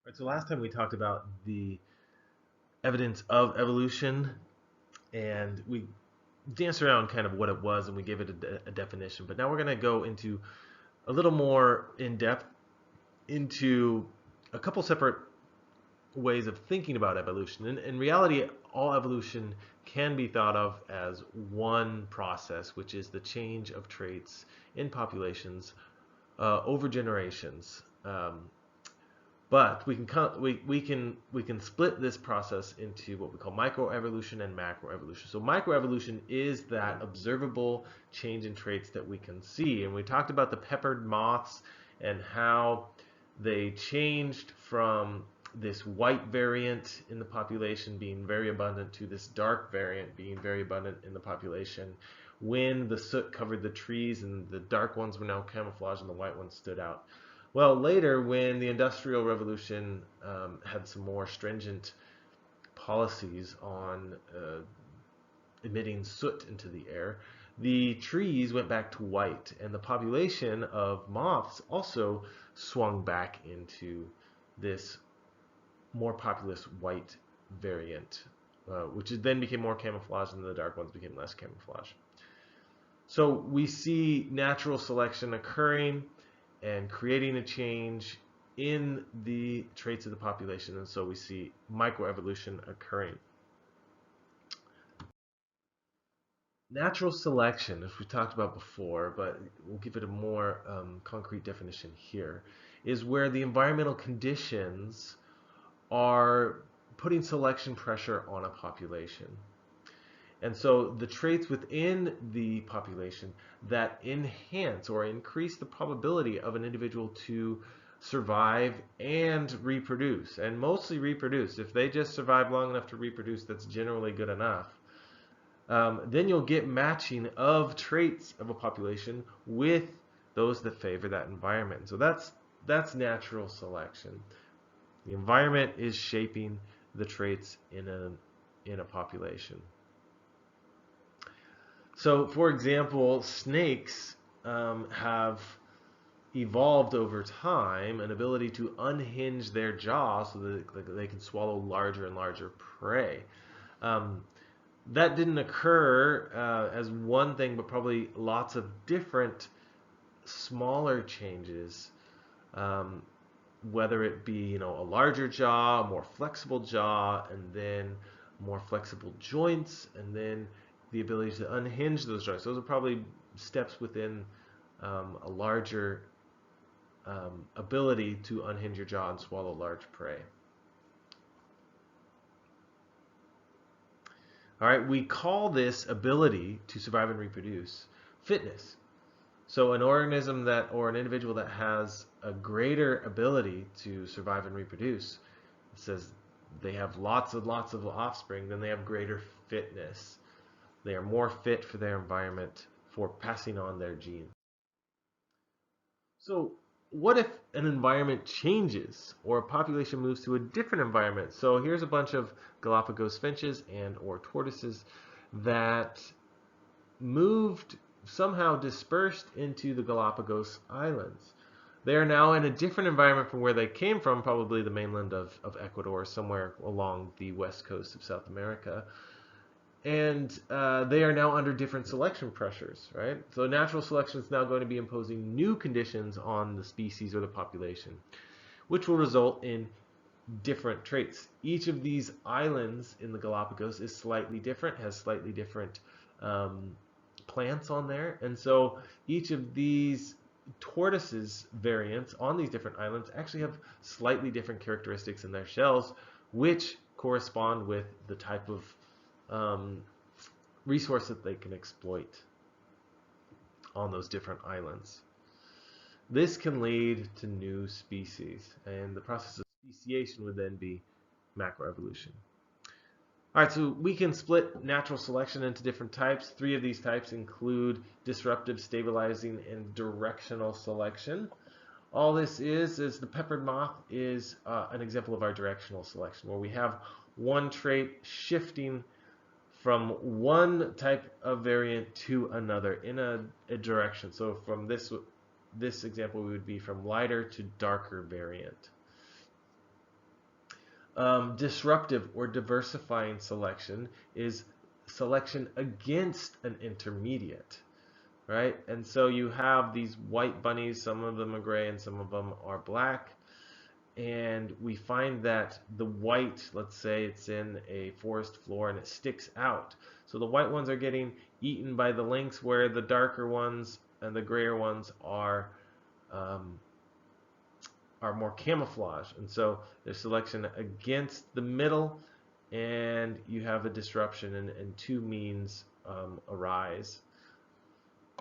Right, so last time we talked about the evidence of evolution, and we danced around kind of what it was, and we gave it a definition. But now we're going to go into a little more in depth into a couple separate ways of thinking about evolution. In reality, all evolution can be thought of as one process, which is the change of traits in populations over generations. But we can split this process into what we call microevolution and macroevolution. So microevolution is that observable change in traits that we can see. And we talked about the peppered moths and how they changed from this white variant in the population being very abundant to this dark variant being very abundant in the population when the soot covered the trees and the dark ones were now camouflaged and the white ones stood out. Well, later, when the Industrial Revolution had some more stringent policies on emitting soot into the air, the trees went back to white, and the population of moths also swung back into this more populous white variant, which then became more camouflaged, and the dark ones became less camouflaged. So we see natural selection occurring and creating a change in the traits of the population, and so we see microevolution occurring. Natural selection, as we talked about before, but we'll give it a more concrete definition here, is where the environmental conditions are putting selection pressure on a population. And so the traits within the population that enhance or increase the probability of an individual to survive and reproduce, and mostly reproduce. If they just survive long enough to reproduce, that's generally good enough. Then you'll get matching of traits of a population with those that favor that environment. So that's natural selection. The environment is shaping the traits in a population. So, for example, snakes have evolved over time an ability to unhinge their jaws so that they can swallow larger and larger prey. That didn't occur as one thing, but probably lots of different smaller changes, whether it be a larger jaw, a more flexible jaw, and then more flexible joints, and then the ability to unhinge those joints. Those are probably steps within a larger ability to unhinge your jaw and swallow large prey. All right, we call this ability to survive and reproduce fitness. So an organism that, or an individual that has a greater ability to survive and reproduce, it says they have lots of offspring, then they have greater fitness. They are more fit for their environment for passing on their genes. So what if an environment changes or a population moves to a different environment? So here's a bunch of Galapagos finches and or tortoises that moved, somehow dispersed into the Galapagos Islands. They are now in a different environment from where they came from, probably the mainland of Ecuador, somewhere along the west coast of South America. And they are now under different selection pressures, right? So natural selection is now going to be imposing new conditions on the species or the population, which will result in different traits. Each of these islands in the Galapagos is slightly different, has slightly different plants on there, and so each of these tortoises variants on these different islands actually have slightly different characteristics in their shells, which correspond with the type of resource that they can exploit on those different islands. This can lead to new species, and the process of speciation would then be macroevolution. All right, so we can split natural selection into different types. 3 of these types include disruptive, stabilizing, and directional selection. All this is the peppered moth is an example of our directional selection, where we have one trait shifting from one type of variant to another in a direction. So from this example, we would be from lighter to darker variant. Disruptive or diversifying selection is selection against an intermediate, right? And so you have these white bunnies, some of them are gray and some of them are black. And we find that the white, let's say it's in a forest floor and it sticks out. So the white ones are getting eaten by the lynx, where the darker ones and the grayer ones are more camouflage. And so there's selection against the middle, and you have a disruption, and two means arise.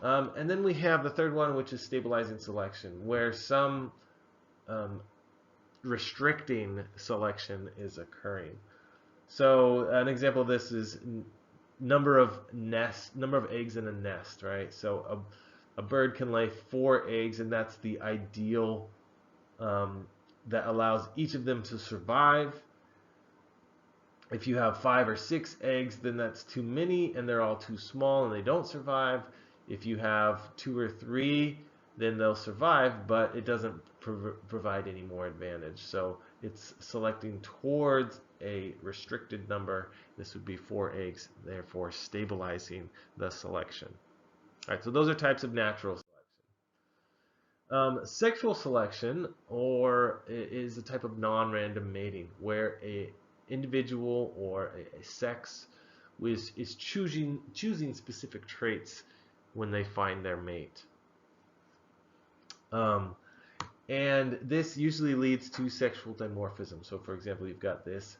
And then we have the third one, which is stabilizing selection, where some restricting selection is occurring. So an example of this is number of eggs in a nest, right? So a bird can lay 4 eggs, and that's the ideal that allows each of them to survive. If you have 5 or 6 eggs, then that's too many, and they're all too small, and they don't survive. If you have 2 or 3, then they'll survive, but it doesn't provide any more advantage. So it's selecting towards a restricted number. This would be 4 eggs, therefore stabilizing the selection. All right, so those are types of natural selection. Sexual selection is a type of non-random mating, where a individual or a sex is choosing specific traits when they find their mate. And this usually leads to sexual dimorphism. So for example, you've got this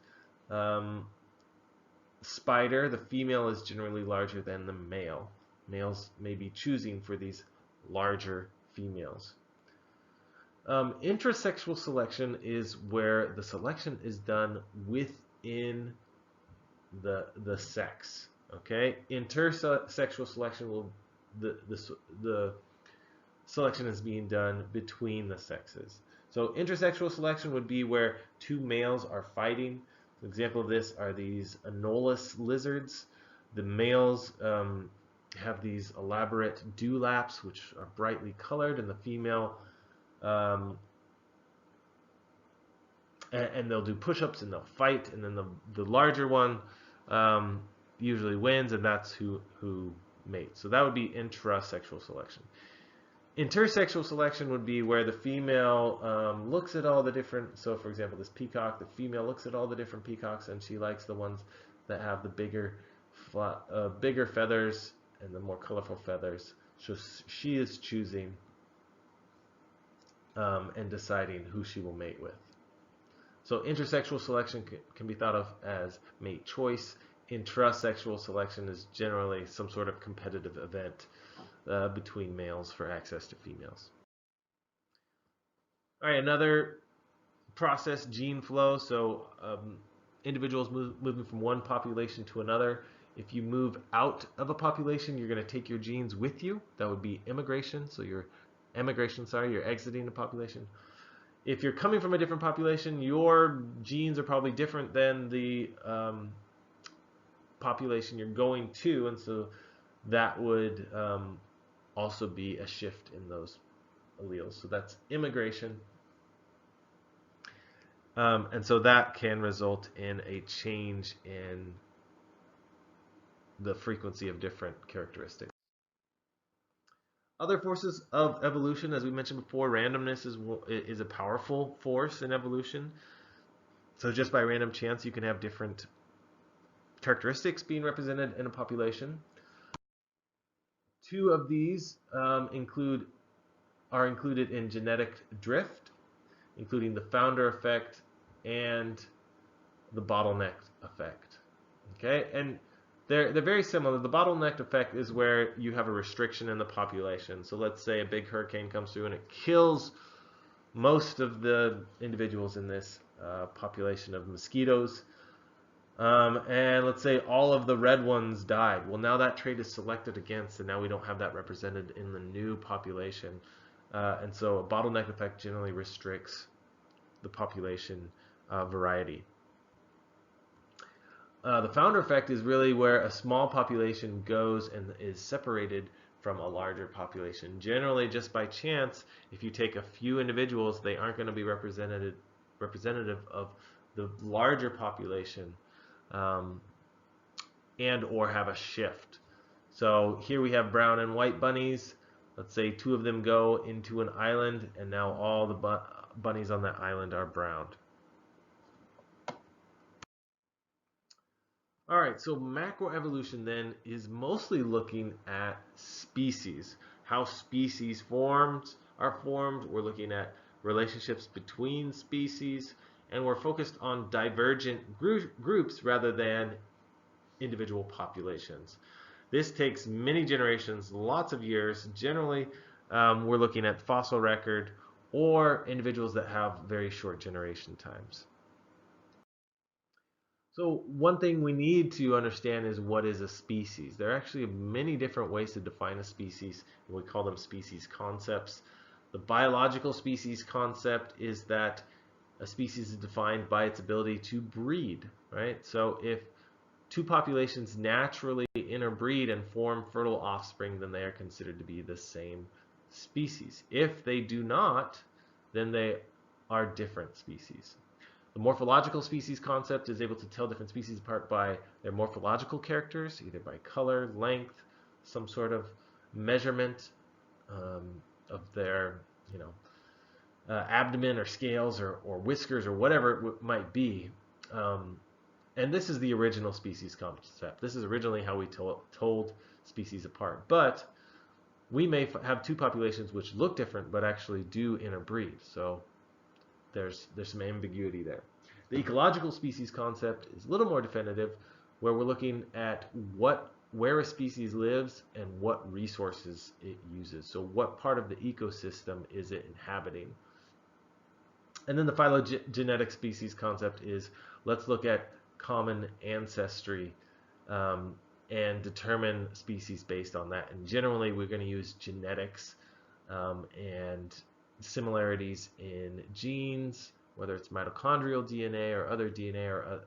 spider. The female is generally larger than the male. Males may be choosing for these larger females. Intrasexual selection is where the selection is done within the sex. Okay, intersexual selection will the selection is being done between the sexes. So intersexual selection would be where 2 males are fighting. An example of this are these anolis lizards. The males have these elaborate dewlaps, which are brightly colored, and the female and they'll do push-ups and they'll fight, and then the larger one usually wins, and that's who mates. So that would be intrasexual selection. Intersexual selection would be where the female looks at all the different, so for example this peacock, the female looks at all the different peacocks and she likes the ones that have the bigger feathers and the more colorful feathers. So she is choosing and deciding who she will mate with. So intersexual selection can be thought of as mate choice. Intrasexual selection is generally some sort of competitive event between males for access to females. All right, another process, gene flow. So individuals moving from one population to another. If you move out of a population, you're going to take your genes with you. That would be immigration. So you're exiting the population. If you're coming from a different population, your genes are probably different than the population you're going to, and so that would also be a shift in those alleles. So that's immigration. And so that can result in a change in the frequency of different characteristics. Other forces of evolution, as we mentioned before, randomness is a powerful force in evolution. So just by random chance, you can have different characteristics being represented in a population. 2 of these are included in genetic drift, including the founder effect and the bottleneck effect. Okay, and they're very similar. The bottleneck effect is where you have a restriction in the population. So let's say a big hurricane comes through and it kills most of the individuals in this population of mosquitoes. And let's say all of the red ones died. Well, now that trait is selected against, and now we don't have that represented in the new population. And so a bottleneck effect generally restricts the population variety. The founder effect is really where a small population goes and is separated from a larger population. Generally, just by chance, if you take a few individuals, they aren't going to be representative of the larger population, and or have a shift. So here we have brown and white bunnies. Let's say two of them go into an island, and now all the bunnies on that island are brown. All right, so macroevolution then is mostly looking at species, how species are formed. We're looking at relationships between species, and we're focused on divergent groups rather than individual populations. This takes many generations, lots of years. Generally, we're looking at fossil record or individuals that have very short generation times. So one thing we need to understand is what is a species. There are actually many different ways to define a species, and we call them species concepts. The biological species concept is that a species is defined by its ability to breed, right? So if two populations naturally interbreed and form fertile offspring, then they are considered to be the same species. If they do not, then they are different species. The morphological species concept is able to tell different species apart by their morphological characters, either by color, length, some sort of measurement of their, abdomen or scales or whiskers or whatever it might be. And this is the original species concept. This is originally how we told species apart. But we may have two populations which look different but actually do interbreed. So there's some ambiguity there. The ecological species concept is a little more definitive, where we're looking at where a species lives and what resources it uses. So what part of the ecosystem is it inhabiting? And then the phylogenetic species concept is, let's look at common ancestry and determine species based on that. And generally, we're going to use genetics and similarities in genes, whether it's mitochondrial DNA or other DNA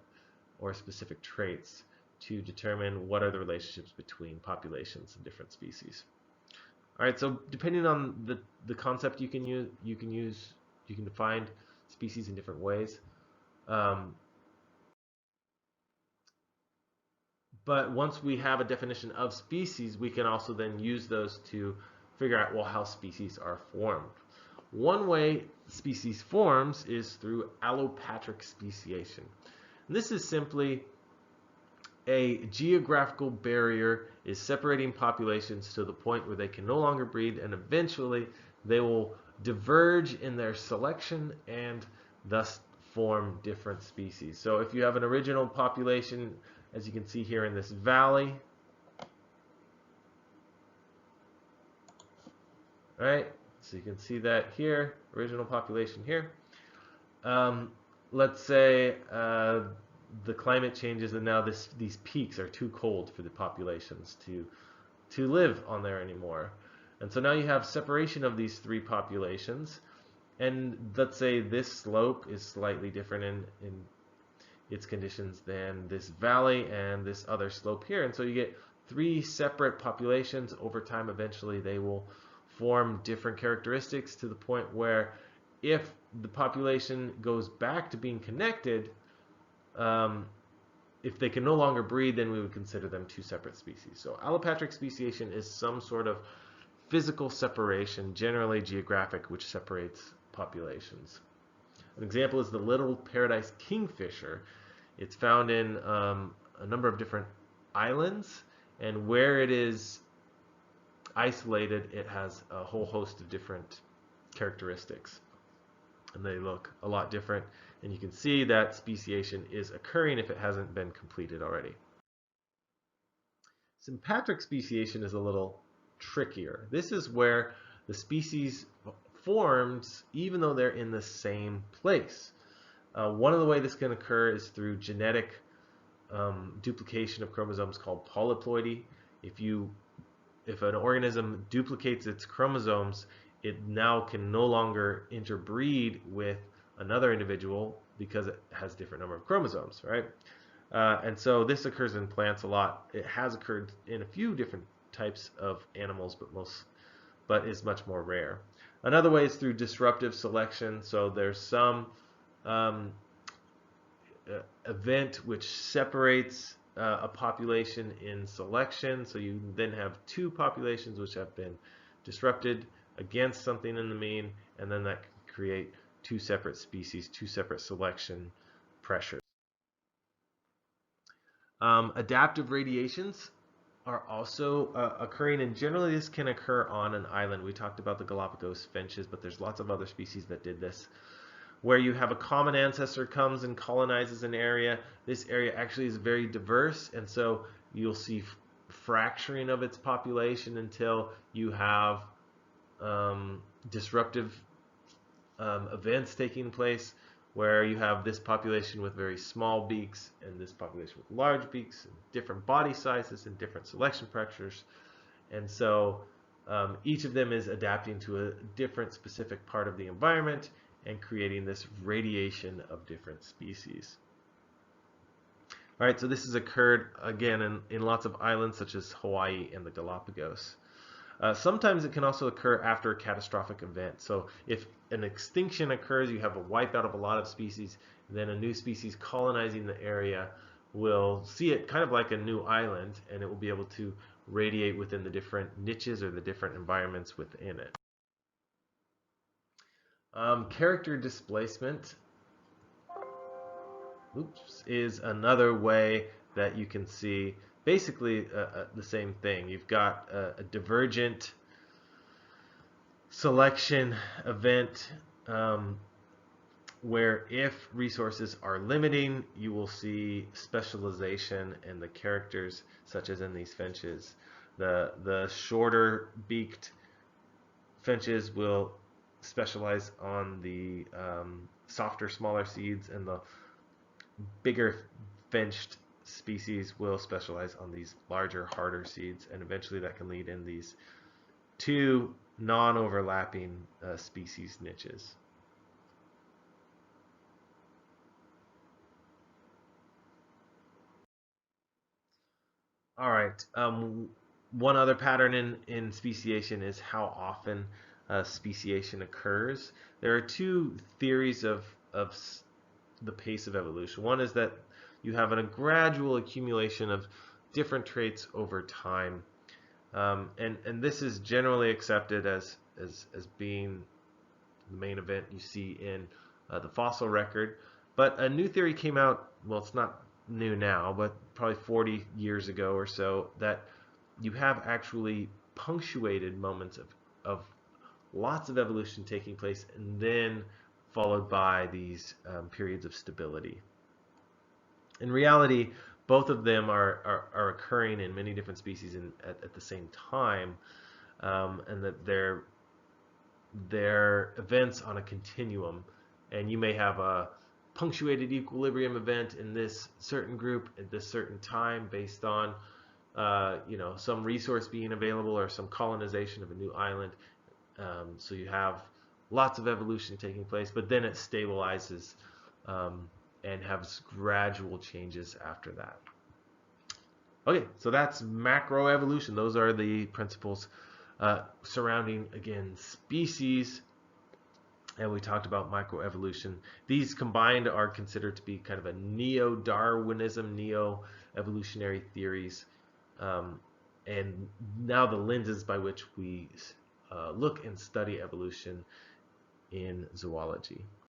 or specific traits, to determine what are the relationships between populations of different species. All right, so depending on the concept you can define species in different ways. But once we have a definition of species, we can also then use those to figure out, well, how species are formed. One way species forms is through allopatric speciation. And this is simply a geographical barrier is separating populations to the point where they can no longer breed, and eventually they will diverge in their selection and thus form different species. So if you have an original population, as you can see here in this valley, right? So you can see that here, original population here. Let's say the climate changes and now these peaks are too cold for the populations to live on there anymore. And so now you have separation of these three populations. And let's say this slope is slightly different in its conditions than this valley and this other slope here. And so you get three separate populations. Over time, eventually they will form different characteristics to the point where if the population goes back to being connected, if they can no longer breed, then we would consider them two separate species. So allopatric speciation is some sort of physical separation, generally geographic, which separates populations. An example is the little paradise kingfisher. It's found in a number of different islands, and where it is isolated, it has a whole host of different characteristics, and they look a lot different. And you can see that speciation is occurring if it hasn't been completed already. Sympatric speciation is a little trickier. This is where the species forms even though they're in the same place. One of the ways this can occur is through genetic duplication of chromosomes called polyploidy. If an organism duplicates its chromosomes, it now can no longer interbreed with another individual because it has a different number of chromosomes, right? And so this occurs in plants a lot. It has occurred in a few different types of animals, but is much more rare. Another way is through disruptive selection. So there's some event which separates a population in selection. So you then have two populations which have been disrupted against something in the mean, and then that can create two separate species, two separate selection pressures. Adaptive radiations are also occurring, and generally this can occur on an island. We talked about the Galapagos finches, but there's lots of other species that did this, where you have a common ancestor comes and colonizes an area. This area actually is very diverse, and so you'll see fracturing of its population until you have disruptive events taking place, where you have this population with very small beaks and this population with large beaks, and different body sizes and different selection pressures. And so each of them is adapting to a different specific part of the environment and creating this radiation of different species. All right, so this has occurred again in lots of islands such as Hawaii and the Galapagos. Sometimes it can also occur after a catastrophic event. So if an extinction occurs, you have a wipeout of a lot of species, then a new species colonizing the area will see it kind of like a new island, and it will be able to radiate within the different niches or the different environments within it. Character displacement is another way that you can see basically the same thing. You've got a divergent selection event where if resources are limiting, you will see specialization in the characters, such as in these finches. The shorter beaked finches will specialize on the softer, smaller seeds, and the bigger finched species will specialize on these larger, harder seeds, and eventually that can lead in these two non-overlapping species niches. All right. One other pattern in speciation is how often speciation occurs. There are two theories of the pace of evolution. One is that you have a gradual accumulation of different traits over time, and this is generally accepted as being the main event you see in the fossil record. But a new theory came out, well, it's not new now, but probably 40 years ago or so, that you have actually punctuated moments of lots of evolution taking place, and then followed by these periods of stability. In reality, both of them are occurring in many different species at the same time, and that they're events on a continuum. And you may have a punctuated equilibrium event in this certain group at this certain time based on some resource being available or some colonization of a new island. So you have lots of evolution taking place, but then it stabilizes and has gradual changes after that. Okay, so that's macroevolution. Those are the principles surrounding, again, species. And we talked about microevolution. These combined are considered to be kind of a neo-Darwinism, neo-evolutionary theories. And now the lenses by which we look and study evolution in zoology.